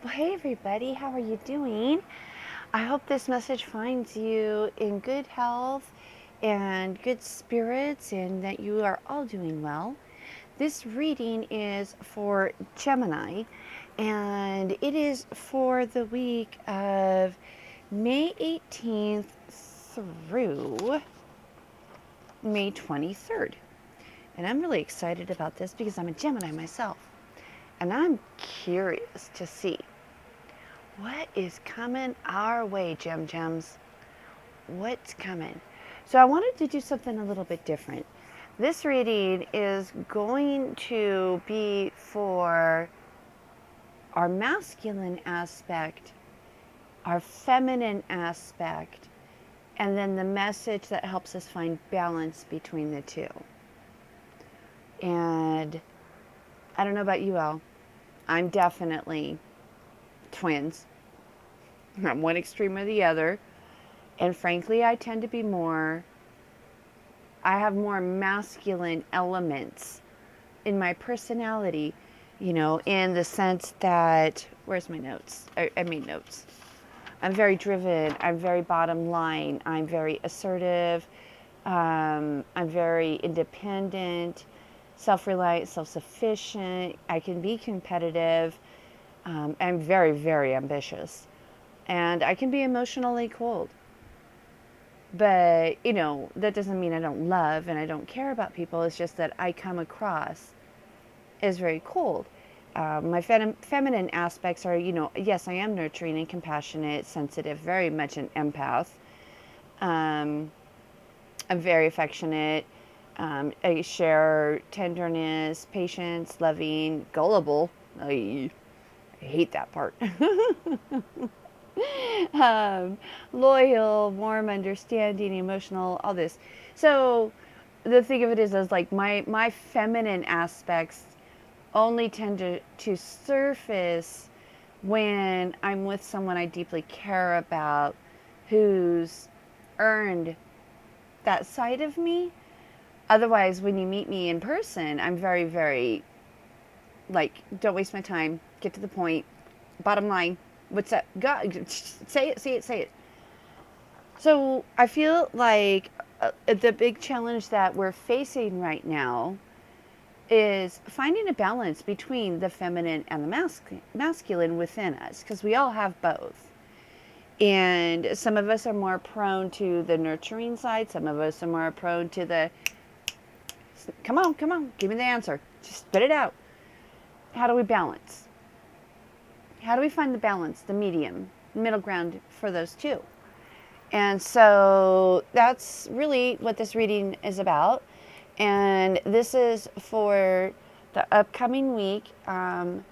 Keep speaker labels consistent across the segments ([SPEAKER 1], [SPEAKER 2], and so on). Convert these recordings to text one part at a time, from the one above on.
[SPEAKER 1] Well, hey everybody, how are you doing? I hope this message finds you in good health and good spirits and that you are all doing well. This reading is for Gemini and it is for the week of May 18th through May 23rd. And I'm really excited about this because I'm a Gemini myself. And I'm curious to see what is coming our way, Gem Gems. What's coming? So I wanted to do something a little bit different. This reading is going to be for our masculine aspect, our feminine aspect, and then the message that helps us find balance between the two. And I don't know about you all. I'm definitely twins. I'm one extreme or the other. And frankly, I tend to be I have more masculine elements in my personality, in the sense that, where's my notes? I made notes. I'm very driven. I'm very bottom line. I'm very assertive. I'm very independent, self-reliant, self-sufficient. I can be competitive. I'm very, very ambitious. And I can be emotionally cold. But, that doesn't mean I don't love and I don't care about people. It's just that I come across as very cold. My feminine aspects are, yes, I am nurturing and compassionate, sensitive, very much an empath. I'm very affectionate. I share tenderness, patience, loving, gullible. I hate that part. Loyal, warm, understanding, emotional, all this. So the thing of it is like my feminine aspects only tend to surface when I'm with someone I deeply care about who's earned that side of me. Otherwise, when you meet me in person, I'm very, very don't waste my time, get to the point, bottom line. What's that? God, say it. So I feel like the big challenge that we're facing right now is finding a balance between the feminine and the masculine within us, because we all have both. And some of us are more prone to the nurturing side. Some of us are more prone to the, come on, give me the answer. Just spit it out. How do we balance? How do we find the balance, the medium, middle ground for those two? And so that's really what this reading is about. And this is for the upcoming week, May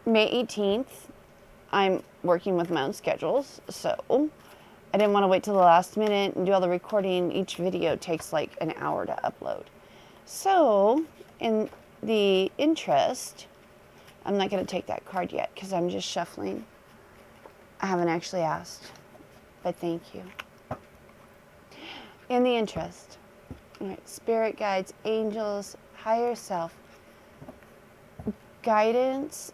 [SPEAKER 1] 18th. I'm working with my own schedules, so I didn't want to wait till the last minute and do all the recording. Each video takes like an hour to upload. So in the interest, I'm not going to take that card yet because I'm just shuffling. I haven't actually asked, but thank you. In the interest, all right, spirit guides, angels, higher self, guidance,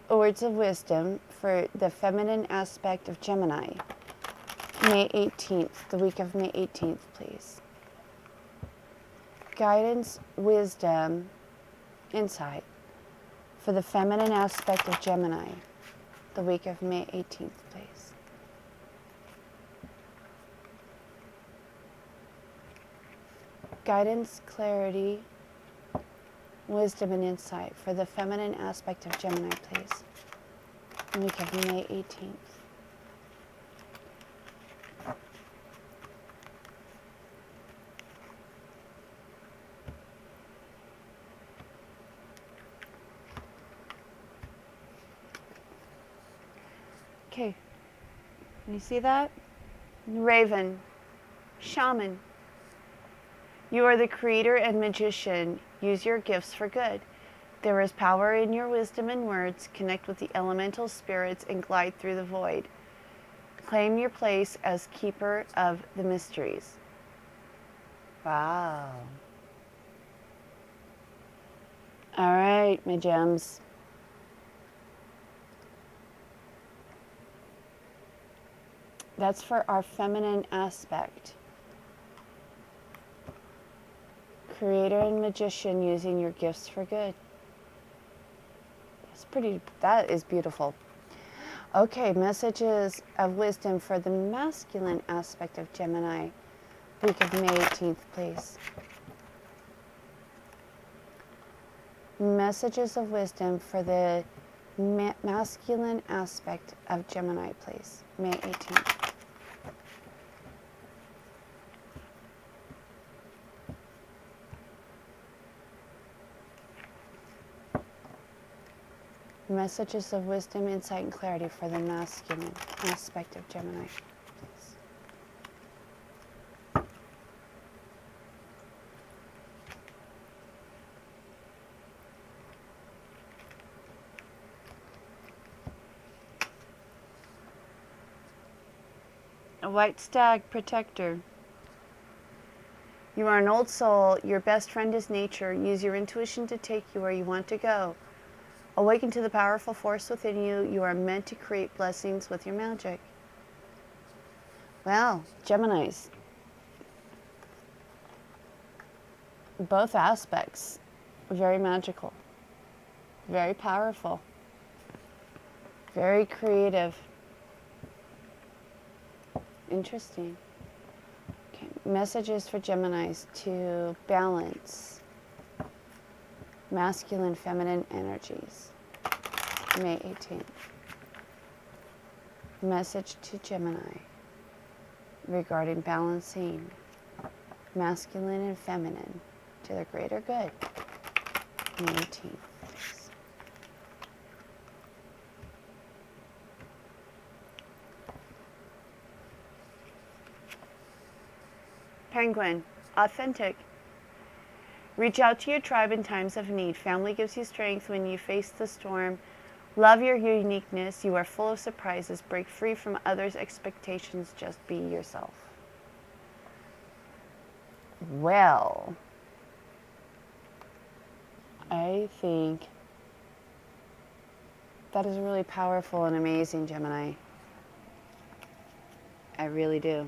[SPEAKER 1] words of wisdom for the feminine aspect of Gemini, May 18th, the week of May 18th, please. Guidance, wisdom, insight for the feminine aspect of Gemini, the week of May 18th, please. Guidance, clarity, wisdom, and insight for the feminine aspect of Gemini, please. The week of May 18th. Okay, can you see that? Raven, shaman. You are the creator and magician. Use your gifts for good. There is power in your wisdom and words. Connect with the elemental spirits and glide through the void. Claim your place as keeper of the mysteries. Wow. All right, my gems. That's for our feminine aspect. Creator and magician, using your gifts for good. That is beautiful. Okay, messages of wisdom for the masculine aspect of Gemini, week of May 18th, please. Messages of wisdom for the masculine aspect of Gemini, please. May 18th. Messages of wisdom, insight, and clarity for the masculine aspect of Gemini, please. A white stag protector. You are an old soul. Your best friend is nature. Use your intuition to take you where you want to go. Awaken to the powerful force within you. You are meant to create blessings with your magic. Well, Geminis. Both aspects. Very magical. Very powerful. Very creative. Interesting. Okay. Messages for Geminis to balance masculine, feminine energies. May 18th. Message to Gemini regarding balancing masculine and feminine to their greater good. May 18th. Please. Penguin, authentic. Reach out to your tribe in times of need. Family gives you strength when you face the storm. Love your uniqueness. You are full of surprises. Break free from others' expectations. Just be yourself. Well, I think that is really powerful and amazing, Gemini. I really do.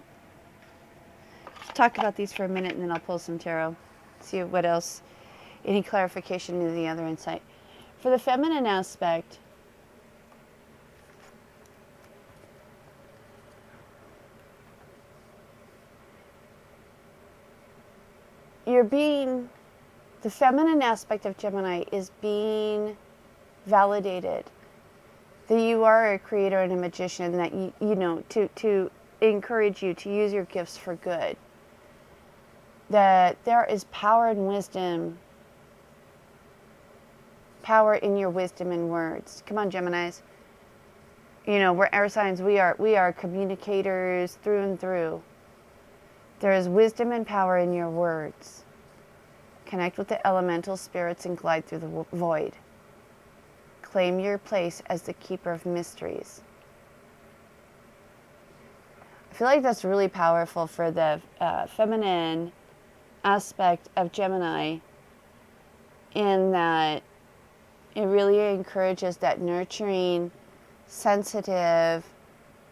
[SPEAKER 1] Let's talk about these for a minute and then I'll pull some tarot. See what else, any clarification to the other insight. For the feminine aspect, the feminine aspect of Gemini is being validated that you are a creator and a magician, that to encourage you to use your gifts for good. That there is power and wisdom, power in your wisdom and words. Come on, Geminis. We're air signs. We are communicators through and through. There is wisdom and power in your words. Connect with the elemental spirits and glide through the void. Claim your place as the keeper of mysteries. I feel like that's really powerful for the feminine aspect of Gemini, in that it really encourages that nurturing, sensitive,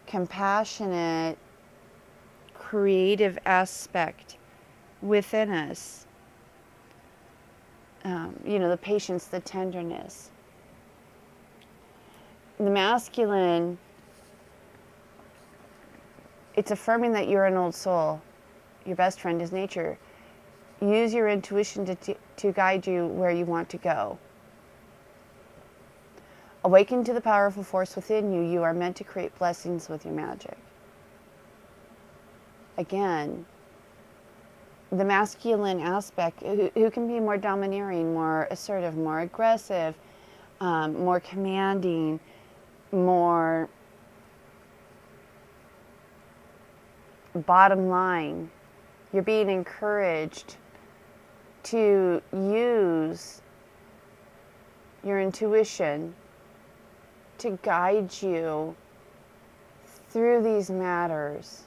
[SPEAKER 1] compassionate, creative aspect within us. The patience, the tenderness. The masculine, it's affirming that you're an old soul. Your best friend is nature. Use your intuition to guide you where you want to go. Awaken to the powerful force within you. You are meant to create blessings with your magic. Again, the masculine aspect, who can be more domineering, more assertive, more aggressive, more commanding, more bottom line. You're being encouraged to use your intuition to guide you through these matters,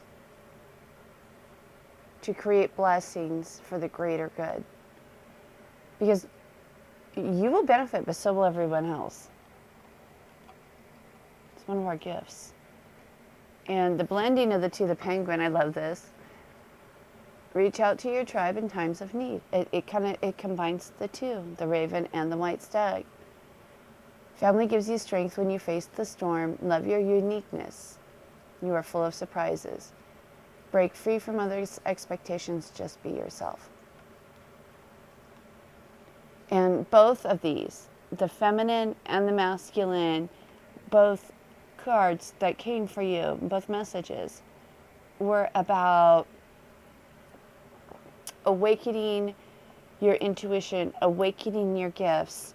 [SPEAKER 1] to create blessings for the greater good. Because you will benefit, but so will everyone else. It's one of our gifts. And the blending of the two, the penguin, I love this. Reach out to your tribe in times of need. It combines the two, the raven and the white stag. Family gives you strength when you face the storm. Love your uniqueness. You are full of surprises. Break free from others' expectations. Just be yourself. And both of these, the feminine and the masculine, both cards that came for you, both messages, were about awakening your intuition, awakening your gifts,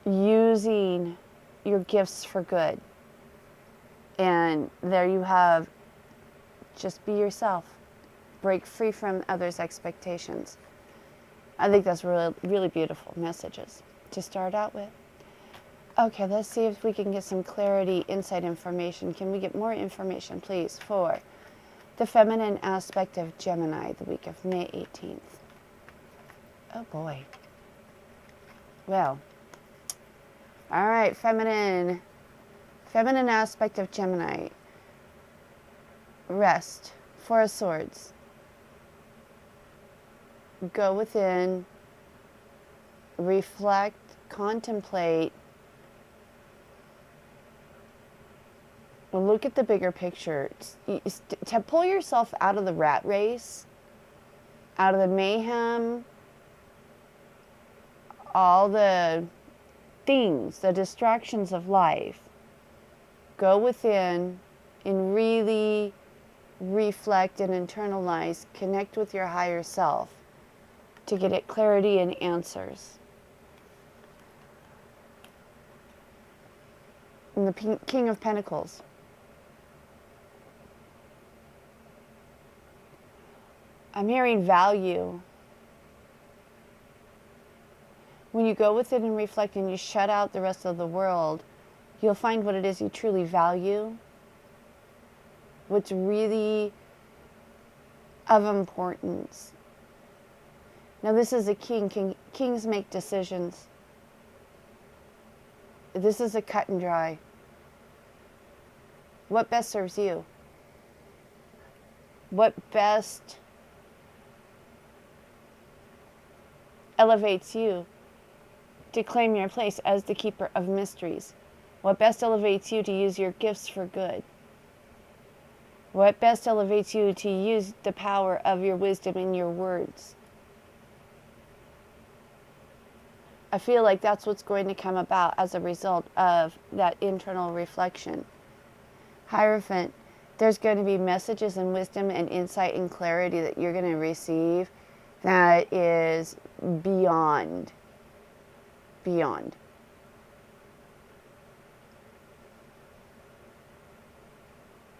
[SPEAKER 1] using your gifts for good. And there you have, just be yourself. Break free from others' expectations. I think that's really, really beautiful messages to start out with. Okay, let's see if we can get some clarity, insight information. Can we get more information, please, for the feminine aspect of Gemini, the week of May 18th? Oh, boy. Well, all right, feminine aspect of Gemini. Rest, Four of Swords. Go within, reflect, contemplate, look at the bigger picture. To pull yourself out of the rat race, out of the mayhem, all the things, the distractions of life. Go within and really reflect and internalize, connect with your higher self to get at clarity and answers. And the King of Pentacles. I'm hearing value. When you go within and reflect and you shut out the rest of the world, you'll find what it is you truly value, what's really of importance. Now this is a king. Kings make decisions. This is a cut and dry. What best serves you? What best elevates you to claim your place as the keeper of mysteries? What best elevates you to use your gifts for good? What best elevates you to use the power of your wisdom in your words? I feel like that's what's going to come about as a result of that internal reflection. Hierophant, there's going to be messages and wisdom and insight and clarity that you're going to receive that is beyond.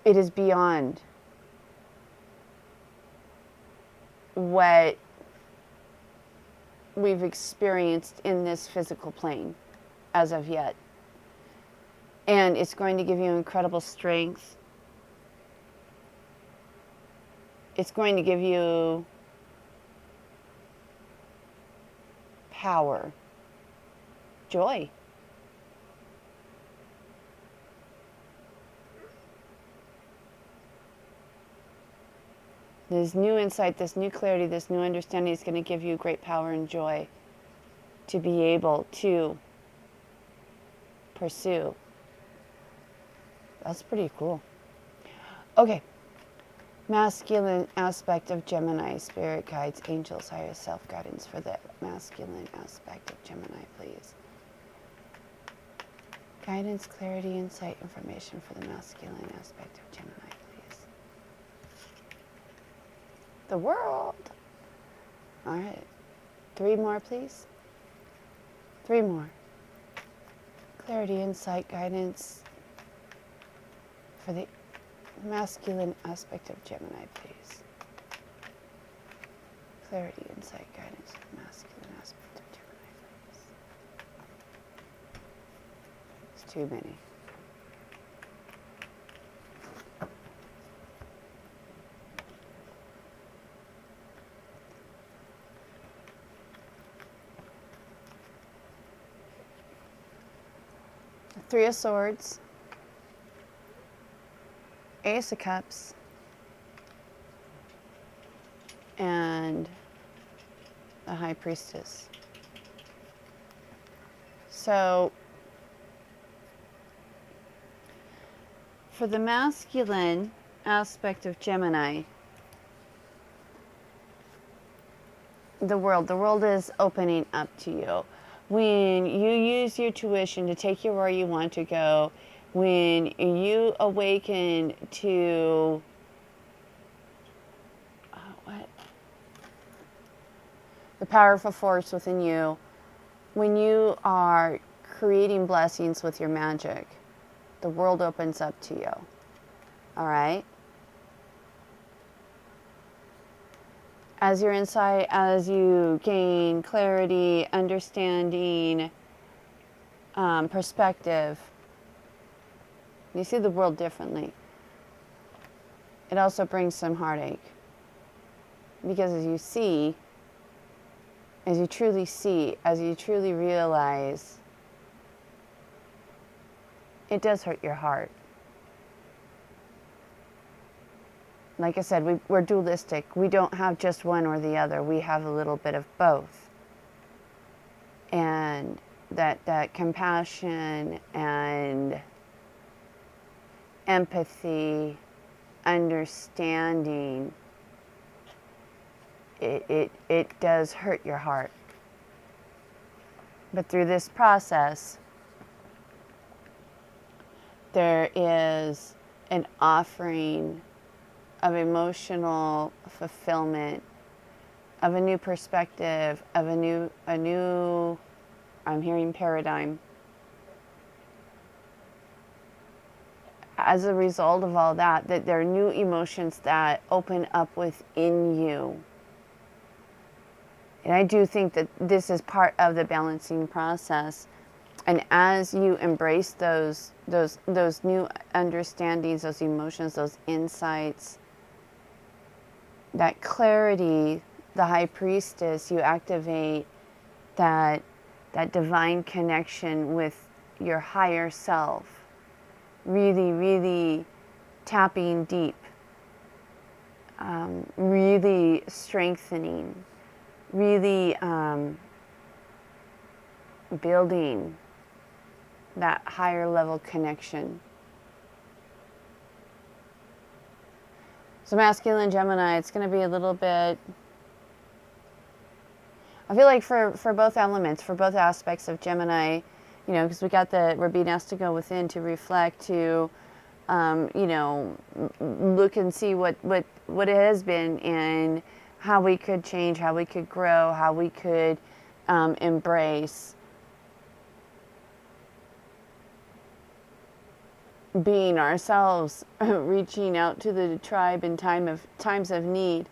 [SPEAKER 1] It is beyond what we've experienced in this physical plane as of yet. And it's going to give you incredible strength. It's going to give you power, joy. This new insight, this new clarity, this new understanding is going to give you great power and joy to be able to pursue. That's pretty cool. Okay. Masculine aspect of Gemini, spirit guides, angels, higher self guidance for the masculine aspect of Gemini, please. Guidance, clarity, insight, information for the masculine aspect of Gemini, please. The world. All right. 3 more, please. 3 more. Clarity, insight, guidance for the masculine aspect of Gemini, please. Clarity, insight, guidance for the masculine aspect of Gemini, please. It's too many. The 3 of Swords. Ace of Cups and the High Priestess. So for the masculine aspect of Gemini, the world is opening up to you. When you use your tuition to take you where you want to go, when you awaken to the powerful force within you, when you are creating blessings with your magic, the world opens up to you. All right? As your insight, as you gain clarity, understanding, perspective, you see the world differently. It also brings some heartache. Because as you see, as you truly see, as you truly realize, it does hurt your heart. Like I said, we're dualistic. We don't have just one or the other. We have a little bit of both. And that compassion and empathy, understanding, it does hurt your heart. But through this process, there is an offering of emotional fulfillment, of a new perspective, of a new I'm hearing paradigm. As a result of all that there are new emotions that open up within you. And I do think that this is part of the balancing process. And as you embrace those new understandings, those emotions, those insights, that clarity, the High Priestess, you activate that divine connection with your higher self. Really, really tapping deep. Really strengthening. Really building that higher level connection. So masculine Gemini, it's going to be a little bit, I feel like for both elements, for both aspects of Gemini, you know, because we're being asked to go within to reflect, to, you know, look and see what it has been and how we could change, how we could grow, how we could embrace being ourselves, reaching out to the tribe in times of need.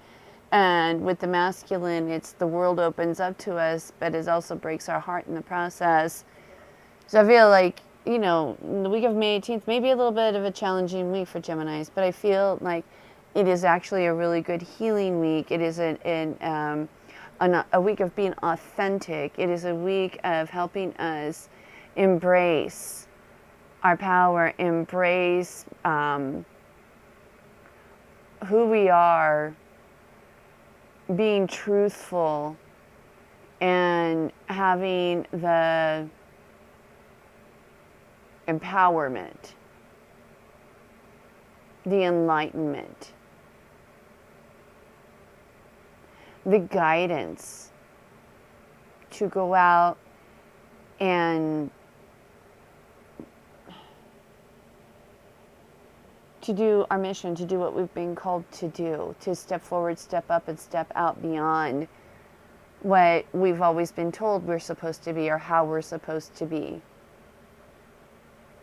[SPEAKER 1] And with the masculine, it's the world opens up to us, but it also breaks our heart in the process. So I feel like, you know, the week of May 18th, maybe a little bit of a challenging week for Geminis, but I feel like it is actually a really good healing week. It is a week of being authentic. It is a week of helping us embrace our power, embrace who we are, being truthful, and having the empowerment, the enlightenment, the guidance to go out and to do our mission, to do what we've been called to do, to step forward, step up, and step out beyond what we've always been told we're supposed to be or how we're supposed to be.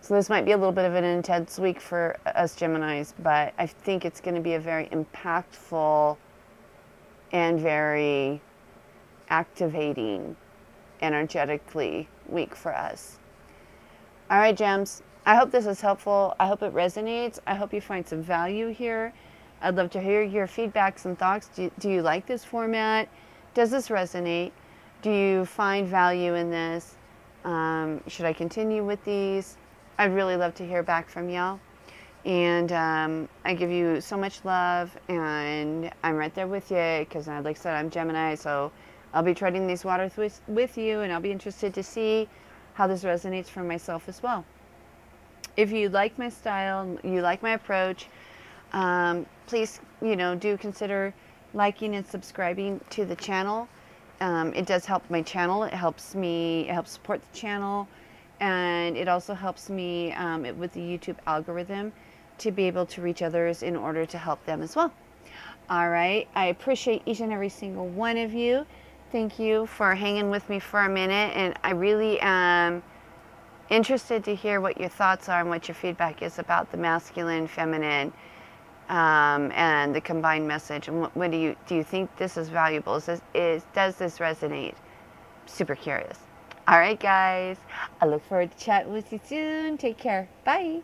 [SPEAKER 1] So this might be a little bit of an intense week for us Geminis, but I think it's going to be a very impactful and very activating energetically week for us. All right, Gems. I hope this is helpful. I hope it resonates. I hope you find some value here. I'd love to hear your feedbacks and thoughts. Do you like this format? Does this resonate? Do you find value in this? Should I continue with these? I'd really love to hear back from y'all. And I give you so much love, and I'm right there with you because, like I said, I'm Gemini, so I'll be treading these waters with you, and I'll be interested to see how this resonates for myself as well. If you like my style, you like my approach, please, do consider liking and subscribing to the channel. It does help my channel. It helps support the channel, and it also helps me with the YouTube algorithm to be able to reach others in order to help them as well. All right. I appreciate each and every single one of you. Thank you for hanging with me for a minute, and I really am interested to hear what your thoughts are and what your feedback is about the masculine, feminine, and the combined message. And what do you think this is valuable? Does this resonate? Super curious. All right, guys. I look forward to chatting with you soon. Take care. Bye.